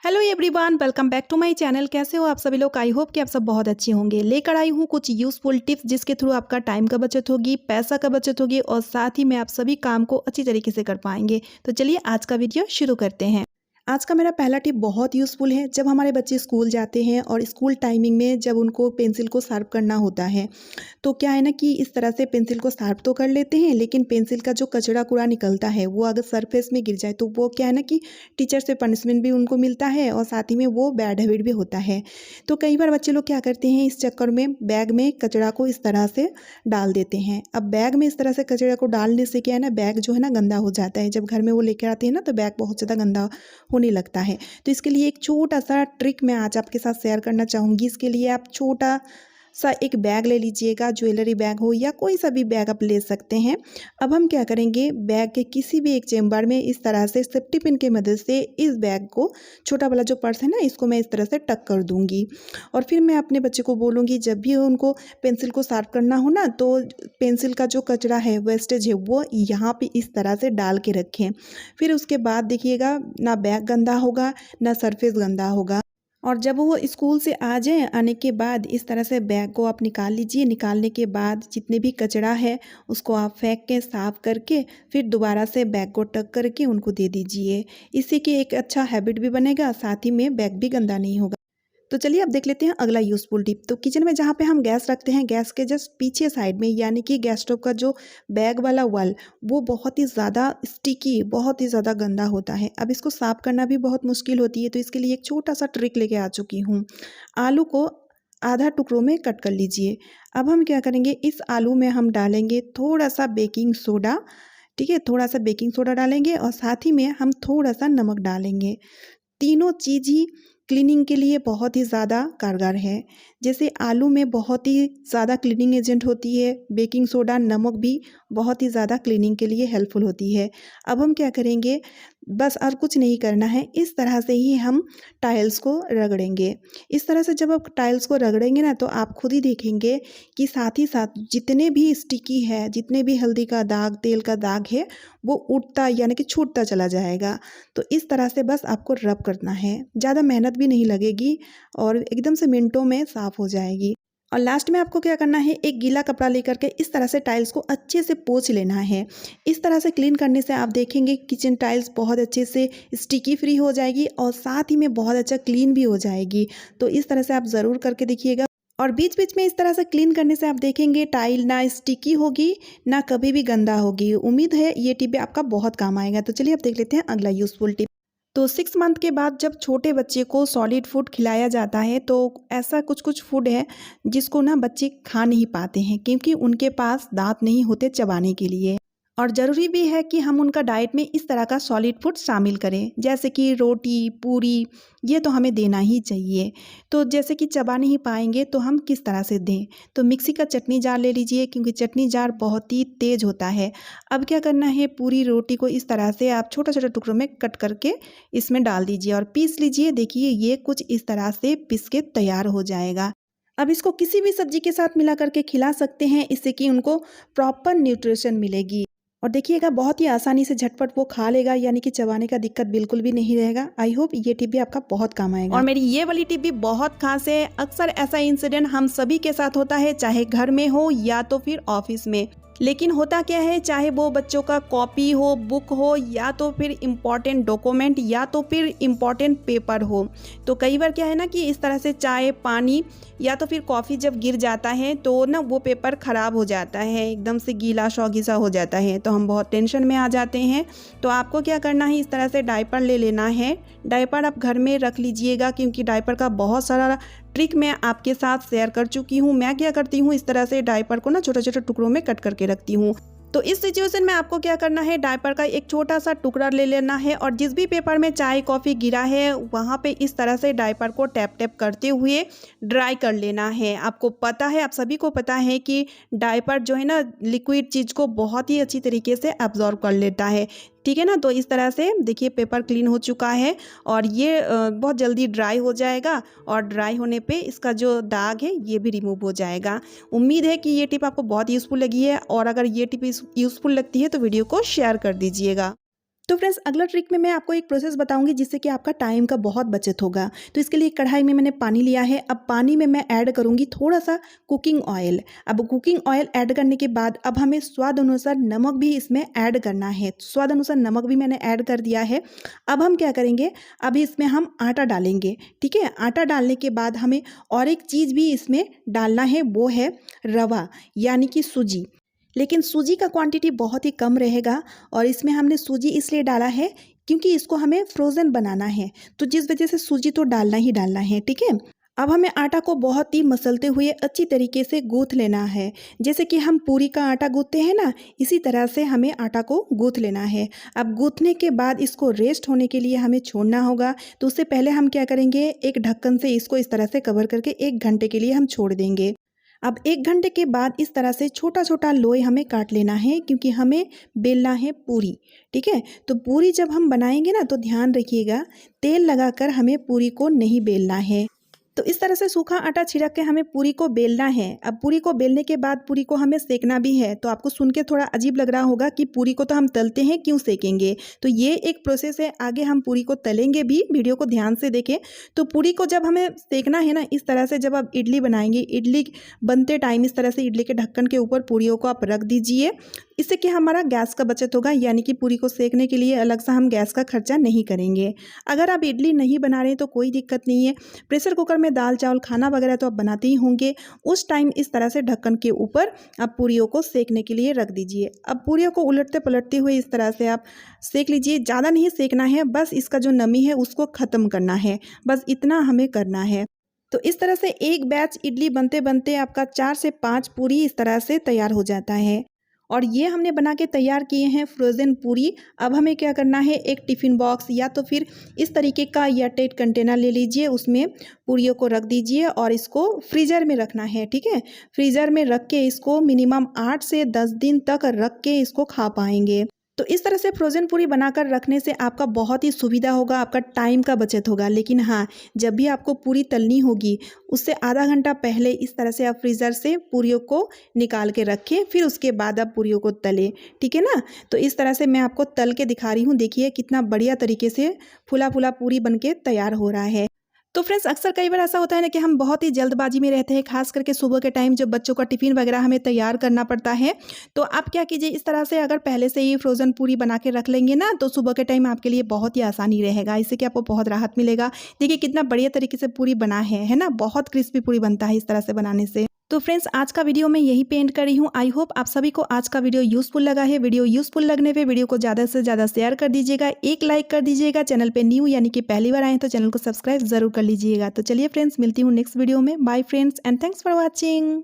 Hello everyone, welcome back to my channel. कैसे हो आप सभी लोग? आई होप कि आप सब बहुत अच्छे होंगे। लेकर आई हूँ कुछ यूज़फुल टिप्स जिसके थ्रू आपका टाइम का बचत होगी, पैसा का बचत होगी और साथ ही में आप सभी काम को अच्छी तरीके से कर पाएंगे। तो चलिए आज का वीडियो शुरू करते हैं। आज का मेरा पहला टिप बहुत यूज़फुल है। जब हमारे बच्चे स्कूल जाते हैं और स्कूल टाइमिंग में जब उनको पेंसिल को शार्प करना होता है, तो क्या है ना कि इस तरह से पेंसिल को शार्प तो कर लेते हैं, लेकिन पेंसिल का जो कचरा कूड़ा निकलता है वो अगर सरफेस में गिर जाए तो वो क्या है ना कि टीचर से पनिशमेंट भी उनको मिलता है और साथ ही में वो बैड हैबिट भी होता है। तो कई बार बच्चे लोग क्या करते हैं, इस चक्कर में बैग में कचरा को इस तरह से डाल देते हैं। अब बैग में इस तरह से कचरा को डालने से क्या है ना, बैग जो है ना गंदा हो जाता है। जब घर में वो लेकर आते हैं ना तो बैग बहुत ज़्यादा गंदा होने लगता है। तो इसके लिए एक छोटा सा ट्रिक मैं आज आपके साथ शेयर करना चाहूँगी। इसके लिए आप छोटा सा एक बैग ले लीजिएगा, ज्वेलरी बैग हो या कोई सा भी बैग आप ले सकते हैं। अब हम क्या करेंगे, बैग के किसी भी एक चेम्बर में इस तरह से सेफ्टी पिन की मदद से इस बैग को, छोटा वाला जो पर्स है ना, इसको मैं इस तरह से टक कर दूंगी। और फिर मैं अपने बच्चे को बोलूँगी जब भी उनको पेंसिल को शार्प करना हो ना, तो पेंसिल का जो कचरा है, वेस्टेज है, वो यहाँ पे इस तरह से डाल के रखें। फिर उसके बाद देखिएगा, ना बैग गंदा होगा ना सरफेस गंदा होगा। और जब वो स्कूल से आ जाएँ, आने के बाद इस तरह से बैग को आप निकाल लीजिए। निकालने के बाद जितने भी कचरा है उसको आप फेंक के साफ़ करके फिर दोबारा से बैग को टक करके उनको दे दीजिए। इससे कि एक अच्छा हैबिट भी बनेगा, साथ ही में बैग भी गंदा नहीं होगा। तो चलिए अब देख लेते हैं अगला यूज़फुल टिप। तो किचन में जहाँ पे हम गैस रखते हैं, गैस के जस्ट पीछे साइड में, यानी कि गैस स्टोव का जो बैग वाला वॉल, वो बहुत ही ज़्यादा स्टिकी, बहुत ही ज़्यादा गंदा होता है। अब इसको साफ़ करना भी बहुत मुश्किल होती है। तो इसके लिए एक छोटा सा ट्रिक लेके आ चुकी हूँ। आलू को आधा टुकड़ों में कट कर लीजिए। अब हम क्या करेंगे, इस आलू में हम डालेंगे थोड़ा सा बेकिंग सोडा। ठीक है, थोड़ा सा बेकिंग सोडा डालेंगे और साथ ही में हम थोड़ा सा नमक डालेंगे। तीनों चीज़ ही क्लीनिंग के लिए बहुत ही ज़्यादा कारगर है। जैसे आलू में बहुत ही ज़्यादा क्लीनिंग एजेंट होती है, बेकिंग सोडा, नमक भी बहुत ही ज़्यादा क्लीनिंग के लिए हेल्पफुल होती है। अब हम क्या करेंगे, बस और कुछ नहीं करना है, इस तरह से ही हम टाइल्स को रगड़ेंगे। इस तरह से जब आप टाइल्स को रगड़ेंगे ना, तो आप खुद ही देखेंगे कि साथ ही साथ जितने भी स्टिकी है, जितने भी हल्दी का दाग, तेल का दाग है, वो उठता यानी कि छूटता चला जाएगा। तो इस तरह से बस आपको रब करना है, ज़्यादा मेहनत भी नहीं लगेगी और एकदम से मिनटों में साफ़ हो जाएगी। और लास्ट में आपको क्या करना है, एक गीला कपड़ा लेकर के इस तरह से टाइल्स को अच्छे से पोंछ लेना है। इस तरह से क्लीन करने से आप देखेंगे किचन टाइल्स बहुत अच्छे से स्टिकी फ्री हो जाएगी और साथ ही में बहुत अच्छा क्लीन भी हो जाएगी। तो इस तरह से आप ज़रूर करके देखिएगा। और बीच बीच में इस तरह से क्लीन करने से आप देखेंगे टाइल ना स्टिकी होगी, ना कभी भी गंदा होगी। उम्मीद है ये टिप आपका बहुत काम आएगा। तो चलिए अब देख लेते हैं अगला यूज़फुल टिप। तो 6 मंथ के बाद जब छोटे बच्चे को सॉलिड फूड खिलाया जाता है, तो ऐसा कुछ कुछ फूड है जिसको ना बच्चे खा नहीं पाते हैं, क्योंकि उनके पास दांत नहीं होते चबाने के लिए। और ज़रूरी भी है कि हम उनका डाइट में इस तरह का सॉलिड फूड शामिल करें, जैसे कि रोटी, पूरी, ये तो हमें देना ही चाहिए। तो जैसे कि चबा नहीं पाएंगे तो हम किस तरह से दें, तो मिक्सी का चटनी जार ले लीजिए, क्योंकि चटनी जार बहुत ही तेज़ होता है। अब क्या करना है, पूरी रोटी को इस तरह से आप छोटे छोटे टुकड़ों में कट करके इसमें डाल दीजिए और पीस लीजिए। देखिए ये कुछ इस तरह से पीस के तैयार हो जाएगा। अब इसको किसी भी सब्जी के साथ मिला करके खिला सकते हैं, इससे कि उनको प्रॉपर न्यूट्रिशन मिलेगी। और देखिएगा बहुत ही आसानी से झटपट वो खा लेगा, यानी कि चबाने का दिक्कत बिल्कुल भी नहीं रहेगा। आई होप ये टिप भी आपका बहुत काम आएगा। और मेरी ये वाली टिप भी बहुत खास है। अक्सर ऐसा इंसिडेंट हम सभी के साथ होता है, चाहे घर में हो या तो फिर ऑफिस में। लेकिन होता क्या है, चाहे वो बच्चों का कॉपी हो, बुक हो, या तो फिर इम्पॉर्टेंट डॉक्यूमेंट, या तो फिर इम्पॉर्टेंट पेपर हो, तो कई बार क्या है ना कि इस तरह से चाय, पानी या तो फिर कॉफ़ी जब गिर जाता है तो ना वो पेपर ख़राब हो जाता है, एकदम से गीला सौगी सा हो जाता है, तो हम बहुत टेंशन में आ जाते हैं। तो आपको क्या करना है, इस तरह से डायपर ले लेना है। डायपर आप घर में रख लीजिएगा, क्योंकि डायपर का बहुत सारा ट्रिक मैं आपके साथ शेयर कर चुकी हूँ। मैं क्या करती हूँ, इस तरह से डायपर को ना छोटे छोटे टुकड़ों में कट करके रखती हूँ। तो इस सिचुएशन में आपको क्या करना है, डायपर का एक छोटा सा टुकड़ा ले लेना है और जिस भी पेपर में चाय कॉफ़ी गिरा है वहाँ पे इस तरह से डायपर को टैप टैप करते हुए ड्राई कर लेना है। आपको पता है, आप सभी को पता है कि डायपर जो है ना, लिक्विड चीज़ को बहुत ही अच्छी तरीके से एब्जॉर्ब कर लेता है। ठीक है ना, तो इस तरह से देखिए पेपर क्लीन हो चुका है और ये बहुत जल्दी ड्राई हो जाएगा और ड्राई होने पे इसका जो दाग है ये भी रिमूव हो जाएगा। उम्मीद है कि ये टिप आपको बहुत यूज़फुल लगी है और अगर ये टिप यूज़फुल लगती है तो वीडियो को शेयर कर दीजिएगा। तो फ्रेंड्स अगला ट्रिक में मैं आपको एक प्रोसेस बताऊंगी जिससे कि आपका टाइम का बहुत बचत होगा। तो इसके लिए कढ़ाई में मैंने पानी लिया है। अब पानी में मैं ऐड करूंगी थोड़ा सा कुकिंग ऑयल। अब कुकिंग ऑयल ऐड करने के बाद अब हमें स्वाद अनुसार नमक भी इसमें ऐड करना है। स्वाद अनुसार नमक भी मैंने ऐड कर दिया है। अब हम क्या करेंगे, अभी इसमें हम आटा डालेंगे। ठीक है, आटा डालने के बाद हमें और एक चीज़ भी इसमें डालना है, वो है रवा यानी कि सूजी। लेकिन सूजी का क्वांटिटी बहुत ही कम रहेगा और इसमें हमने सूजी इसलिए डाला है क्योंकि इसको हमें फ्रोज़न बनाना है, तो जिस वजह से सूजी तो डालना ही डालना है। ठीक है, अब हमें आटा को बहुत ही मसलते हुए अच्छी तरीके से गूँथ लेना है। जैसे कि हम पूरी का आटा गूँथते हैं ना, इसी तरह से हमें आटा को गूँथ लेना है। अब गूँथने के बाद इसको रेस्ट होने के लिए हमें छोड़ना होगा। तो उससे पहले हम क्या करेंगे, एक ढक्कन से इसको इस तरह से कवर करके 1 घंटे के लिए हम छोड़ देंगे। अब 1 घंटे के बाद इस तरह से छोटा छोटा लोई हमें काट लेना है क्योंकि हमें बेलना है पूरी। ठीक है, तो पूरी जब हम बनाएंगे ना तो ध्यान रखिएगा, तेल लगाकर हमें पूरी को नहीं बेलना है। तो इस तरह से सूखा आटा छिड़क के हमें पूरी को बेलना है। अब पूरी को बेलने के बाद पूरी को हमें सेकना भी है। तो आपको सुन के थोड़ा अजीब लग रहा होगा कि पूरी को तो हम तलते हैं, क्यों सेकेंगे। तो ये एक प्रोसेस है, आगे हम पूरी को तलेंगे भी, वीडियो को ध्यान से देखें। तो पूरी को जब हमें सेकना है ना, इस तरह से जब आप इडली बनाएंगे, इडली बनते टाइम इस तरह से इडली के ढक्कन के ऊपर पूरियों को आप रख दीजिए। इससे कि हमारा गैस का बचत होगा, यानी कि पूरी को सेकने के लिए अलग से हम गैस का खर्चा नहीं करेंगे। अगर आप इडली नहीं बना रहे हैं तो कोई दिक्कत नहीं है, प्रेशर कुकर में दाल चावल खाना वगैरह तो आप बनाते ही होंगे। उस टाइम इस तरह से ढक्कन के ऊपर आप पूरियों को सेकने के लिए रख दीजिए। अब पूरियों को उलटते पलटते हुए इस तरह से आप सेक लीजिए। ज़्यादा नहीं सेकना है, बस इसका जो नमी है उसको ख़त्म करना है, बस इतना हमें करना है। तो इस तरह से एक बैच इडली बनते बनते आपका 4 से 5 पूरी इस तरह से तैयार हो जाता है। और ये हमने बना के तैयार किए हैं फ्रोज़न पूरी। अब हमें क्या करना है, एक टिफ़िन बॉक्स या तो फिर इस तरीके का एयरटाइट कंटेनर ले लीजिए, उसमें पूरियों को रख दीजिए और इसको फ्रीज़र में रखना है। ठीक है, फ्रीज़र में रख के इसको मिनिमम 8 से 10 दिन तक रख के इसको खा पाएंगे। तो इस तरह से फ्रोज़न पूरी बनाकर रखने से आपका बहुत ही सुविधा होगा, आपका टाइम का बचत होगा। लेकिन हाँ, जब भी आपको पूरी तलनी होगी उससे आधा घंटा पहले इस तरह से आप फ्रीज़र से पूरियों को निकाल के रखें, फिर उसके बाद आप पूरियों को तलें। ठीक है ना, तो इस तरह से मैं आपको तल के दिखा रही हूँ। देखिए कितना बढ़िया तरीके से फुला फुला पूरी बन के तैयार हो रहा है। तो फ्रेंड्स अक्सर कई बार ऐसा होता है ना कि हम बहुत ही जल्दबाजी में रहते हैं, खास करके सुबह के टाइम जब बच्चों का टिफ़िन वगैरह हमें तैयार करना पड़ता है। तो आप क्या कीजिए, इस तरह से अगर पहले से ही फ्रोज़न पूरी बना के रख लेंगे ना, तो सुबह के टाइम आपके लिए बहुत ही आसानी रहेगा। इससे कि आपको बहुत राहत मिलेगा। देखिए कितना बढ़िया तरीके से पूरी बना है ना, बहुत क्रिस्पी पूरी बनता है इस तरह से बनाने से। तो फ्रेंड्स आज का वीडियो मैं यही पे एंड कर रही हूँ। आई होप आप सभी को आज का वीडियो यूज़फुल लगा है। वीडियो यूज़फुल लगने पे वीडियो को ज़्यादा से ज़्यादा शेयर कर दीजिएगा, एक लाइक कर दीजिएगा। चैनल पे न्यू यानी कि पहली बार आए तो चैनल को सब्सक्राइब ज़रूर कर लीजिएगा। तो चलिए फ्रेंड्स, मिलती हूँ नेक्स्ट वीडियो में। Bye friends and thanks for watching.